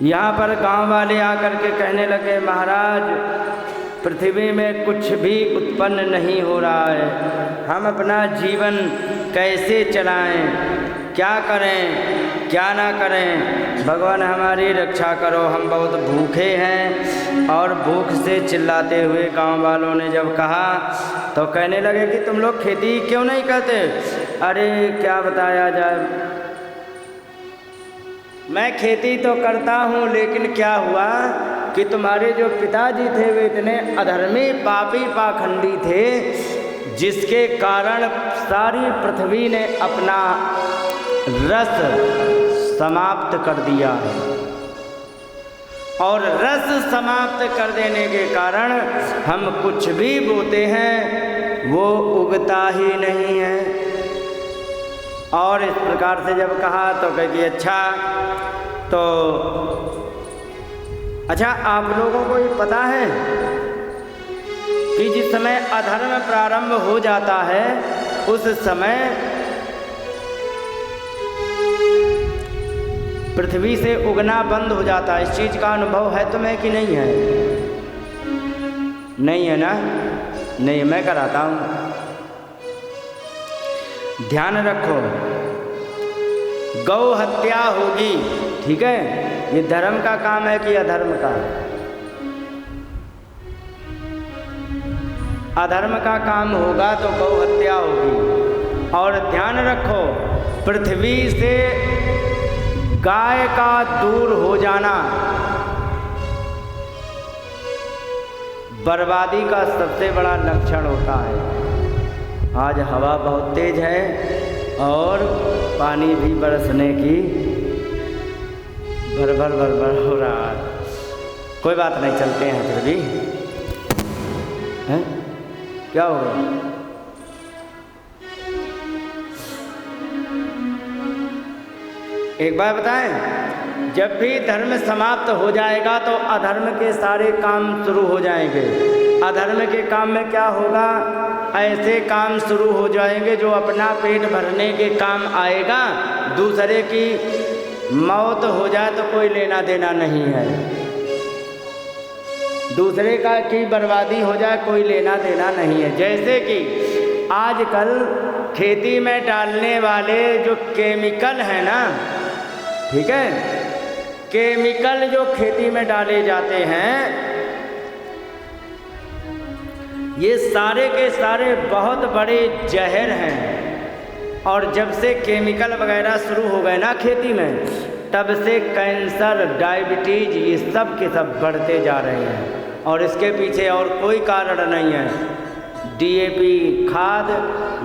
यहाँ पर गांव वाले आकर के कहने लगे, महाराज पृथ्वी में कुछ भी उत्पन्न नहीं हो रहा है, हम अपना जीवन कैसे चलाएं, क्या करें क्या ना करें, भगवान हमारी रक्षा करो, हम बहुत भूखे हैं। और भूख से चिल्लाते हुए गांव वालों ने जब कहा तो कहने लगे कि तुम लोग खेती क्यों नहीं करते। अरे क्या बताया जाए, मैं खेती तो करता हूँ, लेकिन क्या हुआ कि तुम्हारे जो पिताजी थे वे इतने अधर्मी पापी पाखंडी थे, जिसके कारण सारी पृथ्वी ने अपना रस समाप्त कर दिया है। और रस समाप्त कर देने के कारण हम कुछ भी बोते हैं वो उगता ही नहीं है। और इस प्रकार से जब कहा तो कहे कि अच्छा आप लोगों को ये पता है कि जिस समय अधर्म प्रारंभ हो जाता है उस समय पृथ्वी से उगना बंद हो जाता है। इस चीज़ का अनुभव है तुम्हें कि नहीं है? नहीं है ना? नहीं, मैं कराता हूँ, ध्यान रखो। गौ हत्या होगी, ठीक है, ये धर्म का काम है कि अधर्म का? अधर्म का काम होगा तो गौ हत्या होगी। और ध्यान रखो, पृथ्वी से गाय का दूर हो जाना बर्बादी का सबसे बड़ा लक्षण होता है। आज हवा बहुत तेज है और पानी भी बरसने की भर हो रहा है। कोई बात नहीं, चलते हैं फिर भी। हैं? क्या हो गया? एक बात बताएं, जब भी धर्म समाप्त हो जाएगा तो अधर्म के सारे काम शुरू हो जाएंगे। अधर्म के काम में क्या होगा? ऐसे काम शुरू हो जाएंगे जो अपना पेट भरने के काम आएगा, दूसरे की मौत हो जाए तो कोई लेना देना नहीं है, दूसरे का की बर्बादी हो जाए कोई लेना देना नहीं है। जैसे कि आजकल खेती में डालने वाले जो केमिकल है ना, ठीक है, केमिकल जो खेती में डाले जाते हैं ये सारे के सारे बहुत बड़े जहर हैं। और जब से केमिकल वगैरह शुरू हो गए ना खेती में, तब से कैंसर, डायबिटीज ये सब के सब बढ़ते जा रहे हैं। और इसके पीछे और कोई कारण नहीं है। डीएपी खाद,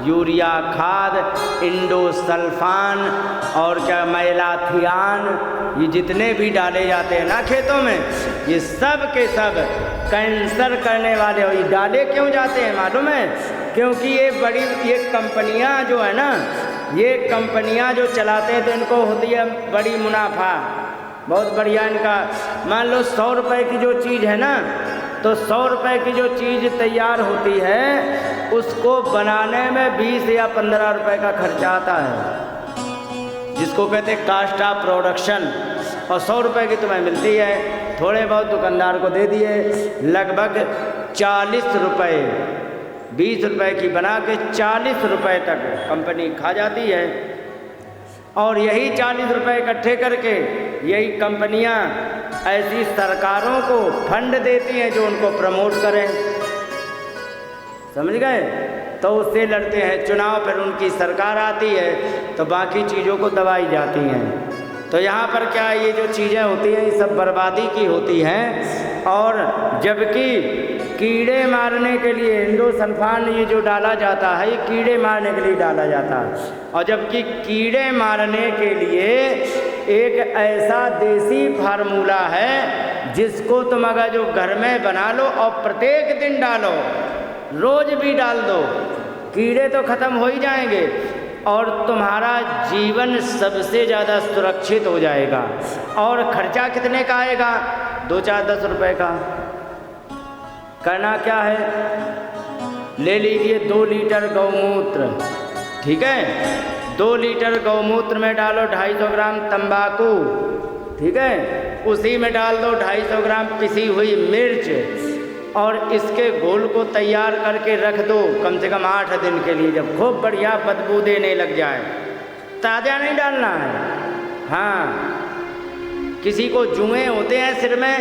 यूरिया खाद, इंडोसल्फान और क्या मैलाथियान, ये जितने भी डाले जाते हैं ना खेतों में, ये सब के सब कैंसर करने वाले। और ये डाले क्यों जाते हैं मालूम है? क्योंकि ये कंपनियां जो है ना, ये कंपनियां जो चलाते हैं तो इनको होती है बड़ी मुनाफा, बहुत बढ़िया इनका। मान लो 100 रुपए की जो चीज़ है ना, तो 100 रुपए की जो चीज़ तैयार होती है उसको बनाने में 20 या 15 रुपए का खर्चा आता है, जिसको कहते हैं कास्ट ऑफ प्रोडक्शन। और 100 रुपए की तुम्हें मिलती है, थोड़े बहुत दुकानदार को दे दिए, लगभग 40 रुपए, 20 रुपए की बना के 40 रुपए तक कंपनी खा जाती है। और यही 40 रुपए इकट्ठे करके यही कंपनियां ऐसी सरकारों को फंड देती हैं जो उनको प्रमोट करें, समझ गए? तो उससे लड़ते हैं चुनाव, फिर उनकी सरकार आती है तो बाकी चीज़ों को दबाई जाती हैं। तो यहाँ पर क्या ये जो चीज़ें होती हैं ये सब बर्बादी की होती हैं। और जबकि कीड़े मारने के लिए इंडोसल्फान ये जो डाला जाता है, ये कीड़े मारने के लिए डाला जाता है। और जबकि कीड़े मारने के लिए एक ऐसा देसी फार्मूला है जिसको तुम अगर जो घर में बना लो और प्रत्येक दिन डालो, रोज भी डाल दो, कीड़े तो ख़त्म हो ही जाएंगे और तुम्हारा जीवन सबसे ज़्यादा सुरक्षित हो जाएगा। और खर्चा कितने का आएगा? 2-4-10 रुपए का। करना क्या है? ले लीजिए 2 लीटर गौमूत्र, ठीक है, 2 लीटर गौमूत्र में डालो 250 ग्राम तंबाकू, ठीक है, उसी में डाल दो 250 ग्राम पिसी हुई मिर्च और इसके घोल को तैयार करके रख दो कम से कम 8 दिन के लिए। जब खूब बढ़िया बदबू देने लग जाए, ताज़ा नहीं डालना है। हाँ, किसी को जुएं होते हैं सिर में,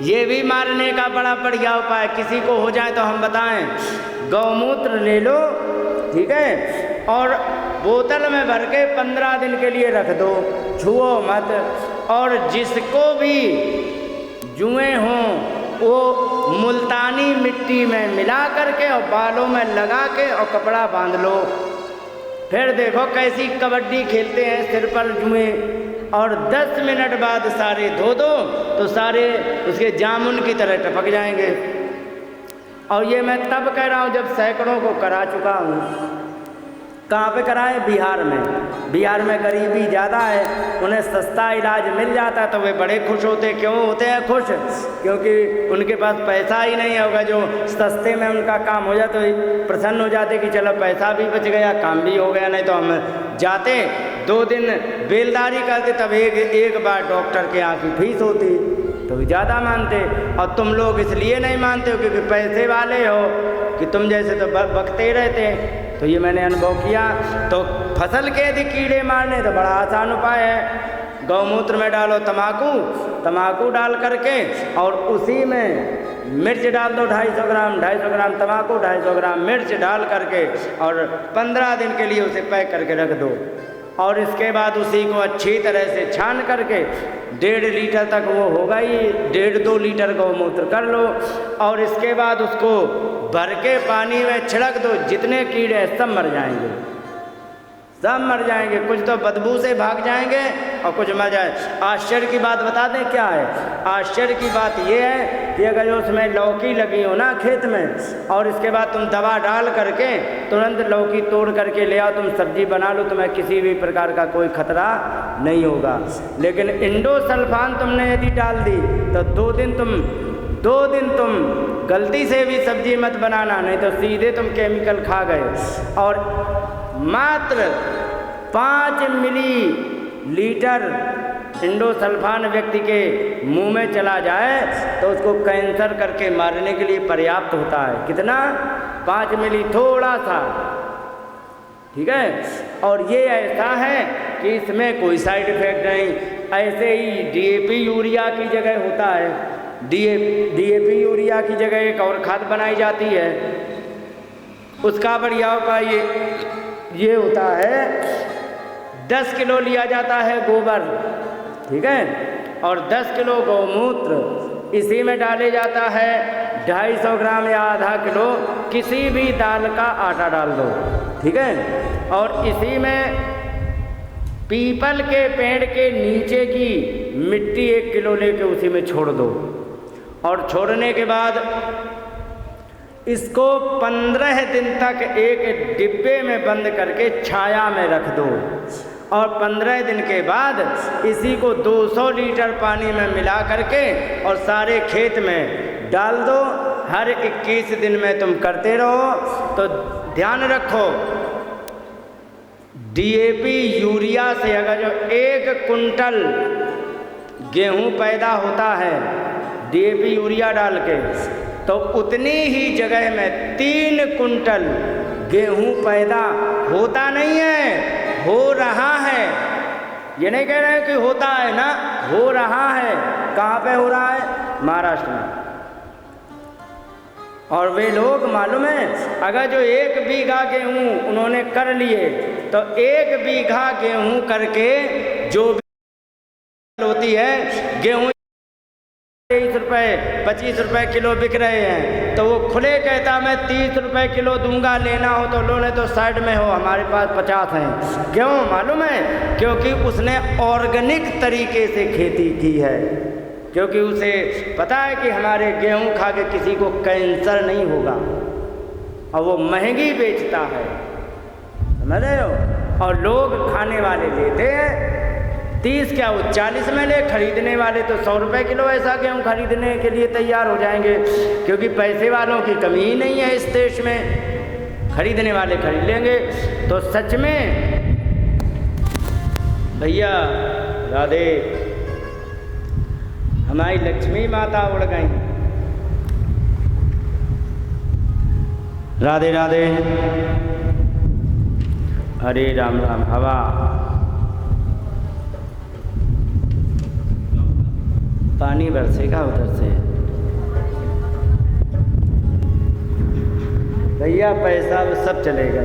ये भी मारने का बड़ा बढ़िया उपाय। किसी को हो जाए तो हम बताएं, गौमूत्र ले लो, ठीक है, और बोतल में भर के 15 दिन के लिए रख दो, छुओ मत। और जिसको भी जुएं हों वो मुल्तानी मिट्टी में मिला करके और बालों में लगा के और कपड़ा बांध लो। फिर देखो कैसी कबड्डी खेलते हैं सिर पर जुएं, और 10 मिनट बाद सारे धो दो तो सारे उसके जामुन की तरह टपक जाएंगे। और ये मैं तब कह रहा हूँ जब सैकड़ों को करा चुका हूँ। कहाँ पे कराए? बिहार में। बिहार में गरीबी ज़्यादा है, उन्हें सस्ता इलाज मिल जाता है तो वे बड़े खुश होते। क्यों होते हैं खुश? क्योंकि उनके पास पैसा ही नहीं होगा। जो सस्ते में उनका काम हो जाए तो प्रसन्न हो जाते कि चलो पैसा भी बच गया, काम भी हो गया। नहीं तो हम जाते 2 दिन बेलदारी करते, तब एक बार डॉक्टर के यहाँ की फीस होती तो ज़्यादा मानते। और तुम लोग इसलिए नहीं मानते हो क्योंकि पैसे वाले हो, कि तुम जैसे तो बकते रहते। तो ये मैंने अनुभव किया। तो फसल के यदि कीड़े मारने तो बड़ा आसान उपाय है। गौमूत्र में डालो तम्बाकू डाल करके और उसी में मिर्च डाल दो 250 ग्राम तम्बाकू, 250 ग्राम मिर्च डाल करके और 15 दिन के लिए उसे पैक करके रख दो। और इसके बाद उसी को अच्छी तरह से छान करके 1.5 लीटर तक वो होगा ही, 1.5-2 लीटर गौमूत्र कर लो। और इसके बाद उसको भर के पानी में छिड़क दो। जितने कीड़े हैं सब मर जाएंगे, सब मर जाएंगे। कुछ तो बदबू से भाग जाएंगे और कुछ मर जाए। आश्चर्य की बात बता दें क्या है? आश्चर्य की बात ये है कि अगर उसमें लौकी लगी हो ना खेत में, और इसके बाद तुम दवा डाल करके तुरंत लौकी तोड़ करके ले आओ, तुम सब्जी बना लो, तुम्हें किसी भी प्रकार का कोई खतरा नहीं होगा। लेकिन इंडोसल्फान तुमने यदि डाल दी तो 2 दिन तुम गलती से भी सब्जी मत बनाना, नहीं तो सीधे तुम केमिकल खा गए। और मात्र 5 मिलीलीटर इंडोसल्फान व्यक्ति के मुंह में चला जाए तो उसको कैंसर करके मारने के लिए पर्याप्त होता है। कितना? 5 मिली, थोड़ा सा, ठीक है। और ये ऐसा है कि इसमें कोई साइड इफेक्ट नहीं। ऐसे ही DAP यूरिया की जगह होता है, DAP यूरिया की जगह एक और खाद बनाई जाती है। उसका बढ़िया उपाय ये होता है, 10 किलो लिया जाता है गोबर, ठीक है, और 10 किलो गौमूत्र, इसी में डाले जाता है 250 ग्राम या आधा किलो किसी भी दाल का आटा डाल दो, ठीक है। और इसी में पीपल के पेड़ के नीचे की मिट्टी 1 किलो लेके उसी में छोड़ दो। और छोड़ने के बाद इसको 15 दिन तक एक डिब्बे में बंद करके छाया में रख दो। और 15 दिन के बाद इसी को 200 लीटर पानी में मिला करके और सारे खेत में डाल दो। हर 21 दिन में तुम करते रहो। तो ध्यान रखो, DAP यूरिया से अगर जो 1 कुंटल गेहूं पैदा होता है DAP यूरिया डाल के, तो उतनी ही जगह में 3 कुंटल गेहूं पैदा होता नहीं है, हो रहा है। ये नहीं कह रहे हैं कि होता है ना, हो रहा है। कहाँ पे हो रहा है? महाराष्ट्र में। और वे लोग मालूम है, अगर जो 1 बीघा गेहूं उन्होंने कर लिए तो 1 बीघा गेहूं करके जो भी होती है गेहूं 23 रुपये 25 रुपये किलो बिक रहे हैं, तो वो खुले कहता मैं 30 रुपये किलो दूंगा, लेना हो तो लो, नहीं तो साइड में हो, हमारे पास 50 हैं। क्यों मालूम है? क्योंकि उसने ऑर्गेनिक तरीके से खेती की है, क्योंकि उसे पता है कि हमारे गेहूं खा के किसी को कैंसर नहीं होगा, और वो महंगी बेचता है, समझ रहे हो। और लोग खाने वाले लेते हैं 30, क्या वो 40 में ले, खरीदने वाले तो 100 रुपये किलो ऐसा गेहूँ खरीदने के लिए तैयार हो जाएंगे, क्योंकि पैसे वालों की कमी ही नहीं है इस देश में, खरीदने वाले खरीद लेंगे। तो सच में भैया राधे, हमारी लक्ष्मी माता उड़ गई। राधे राधे। हरे राम राम। हवा पानी बरसेगा उधर से। भैया पैसा सब चलेगा।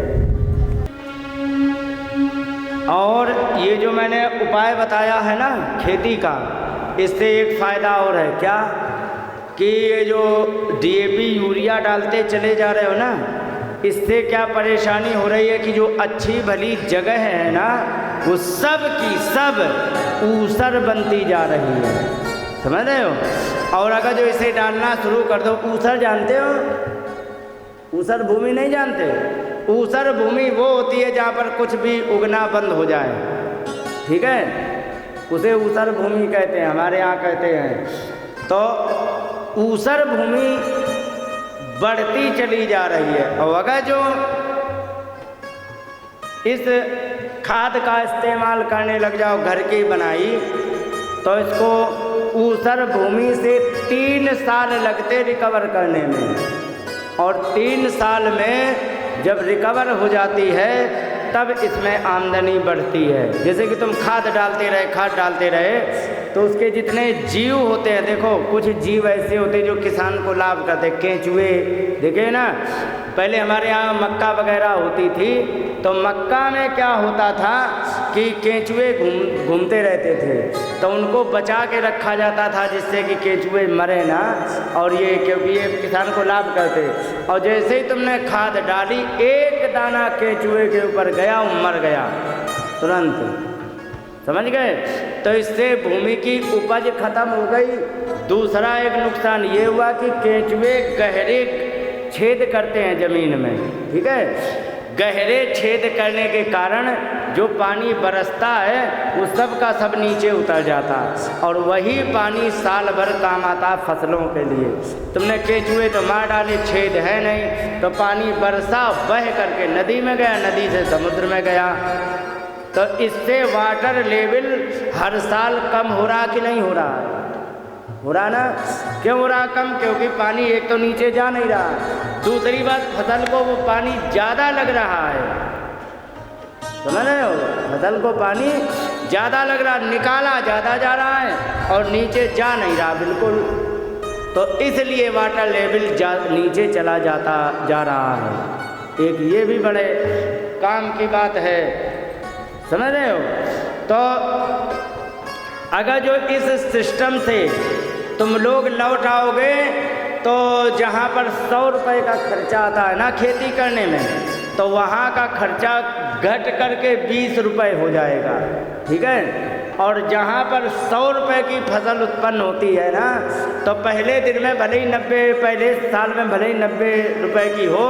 और ये जो मैंने उपाय बताया है ना खेती का, इससे एक फ़ायदा और है। क्या कि ये जो डीएपी यूरिया डालते चले जा रहे हो ना, इससे क्या परेशानी हो रही है कि जो अच्छी भली जगह है ना, वो सब की सब ऊसर बनती जा रही है। समझ रहे हो? और अगर जो इसे डालना शुरू कर दो, ऊसर जानते हो? ऊसर भूमि नहीं जानते? ऊसर भूमि वो होती है जहाँ पर कुछ भी उगना बंद हो जाए। ठीक है, उसे ऊसर भूमि कहते हैं, हमारे यहाँ कहते हैं। तो ऊसर भूमि बढ़ती चली जा रही है। और अगर जो इस खाद का इस्तेमाल करने लग जाओ घर की बनाई, तो इसको ऊसर भूमि से 3 साल लगते रिकवर करने में। और 3 साल में जब रिकवर हो जाती है तब इसमें आमदनी बढ़ती है। जैसे कि तुम खाद डालते रहे तो उसके जितने जीव होते हैं, देखो कुछ जीव ऐसे होते हैं जो किसान को लाभ करते हैं। केंचुए देखे ना, पहले हमारे यहाँ मक्का वगैरह होती थी, तो मक्का में क्या होता था कि केंचुए घूमते रहते थे, तो उनको बचा के रखा जाता था जिससे कि केंचुए मरे ना, और ये क्योंकि ये किसान को लाभ करते। और जैसे ही तुमने खाद डाली, एक दाना केंचुए के ऊपर गया, वो मर गया तुरंत। समझ गए? तो इससे भूमि की उपज खत्म हो गई। दूसरा एक नुकसान ये हुआ कि केंचुए गहरे छेद करते हैं ज़मीन में। ठीक है, गहरे छेद करने के कारण जो पानी बरसता है वो सब का सब नीचे उतर जाता, और वही पानी साल भर काम आता फसलों के लिए। तुमने केंचुए तो मार डाले, छेद है नहीं, तो पानी बरसा बह करके नदी में गया, नदी से समुद्र में गया। तो इससे वाटर लेवल हर साल कम हो रहा कि नहीं हो रहा है? हो रहा ना? क्यों हो रहा कम? क्योंकि पानी एक तो नीचे जा नहीं रहा, दूसरी बात फसल को वो पानी ज़्यादा लग रहा है। समझ रहे हो? फसल को पानी ज़्यादा लग रहा, निकाला ज़्यादा जा रहा है और नीचे जा नहीं रहा बिल्कुल। तो इसलिए वाटर लेवल नीचे चला जा रहा है। एक ये भी बड़े काम की बात है। समझ रहे हो? तो अगर जो इस सिस्टम से तुम लोग लौट आओगे, तो जहाँ पर 100 रुपये का खर्चा आता है ना खेती करने में, तो वहाँ का खर्चा घट करके 20 रुपये हो जाएगा। ठीक है? और जहाँ पर 100 रुपये की फसल उत्पन्न होती है ना, तो पहले दिन में भले ही 90, पहले साल में भले ही 90 रुपये की हो,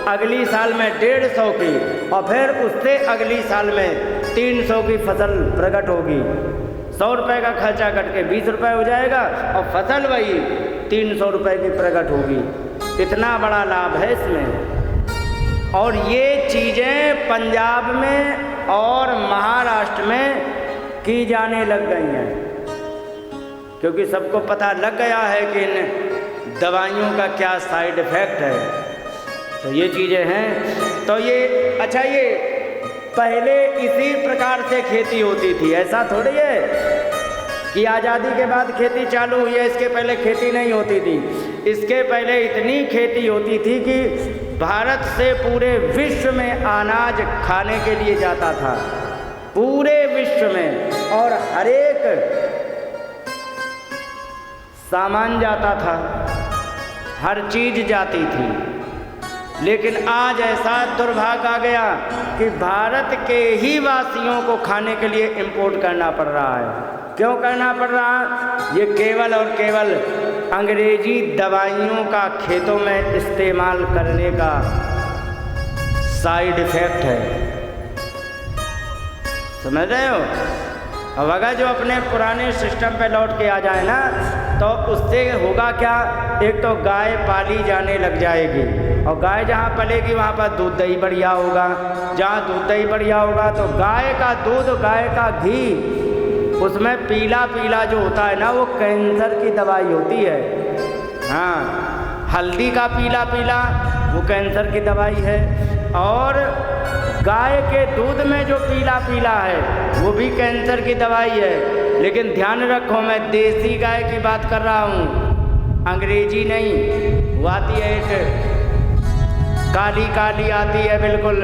अगली साल में 150 की, और फिर उससे अगली साल में 300 की फसल प्रकट होगी। 100 रुपये का खर्चा कट के 20 रुपये हो जाएगा, और फसल वही 300 रुपये की प्रकट होगी। इतना बड़ा लाभ है इसमें। और ये चीज़ें पंजाब में और महाराष्ट्र में की जाने लग गई हैं, क्योंकि सबको पता लग गया है कि इन दवाइयों का क्या साइड इफ़ेक्ट है। तो ये चीज़ें हैं। तो ये अच्छा, ये पहले इसी प्रकार से खेती होती थी, ऐसा थोड़ी है कि आज़ादी के बाद खेती चालू हुई है। इसके पहले खेती नहीं होती थी। इसके पहले इतनी खेती होती थी कि भारत से पूरे विश्व में अनाज खाने के लिए जाता था, पूरे विश्व में, और हर एक सामान जाता था, हर चीज़ जाती थी। लेकिन आज ऐसा दुर्भाग्य आ गया कि भारत के ही वासियों को खाने के लिए इंपोर्ट करना पड़ रहा है। क्यों करना पड़ रहा? ये केवल और केवल अंग्रेजी दवाइयों का खेतों में इस्तेमाल करने का साइड इफ़ेक्ट है। समझ रहे हो? अब अगर जो अपने पुराने सिस्टम पे लौट के आ जाए ना, तो उससे होगा क्या? एक तो गाय पाली जाने लग जाएगी, और गाय जहाँ पलेगी वहाँ पर दूध दही बढ़िया होगा। जहाँ दूध दही बढ़िया होगा तो गाय का दूध, गाय का घी, उसमें पीला पीला जो होता है ना, वो कैंसर की दवाई होती है। हाँ, हल्दी का पीला पीला वो कैंसर की दवाई है। और गाय के दूध में जो पीला पीला है वो भी कैंसर की दवाई है। लेकिन ध्यान रखो, मैं देसी गाय की बात कर रहा हूँ, अंग्रेजी नहीं। वो आती है एक काली काली आती है, बिल्कुल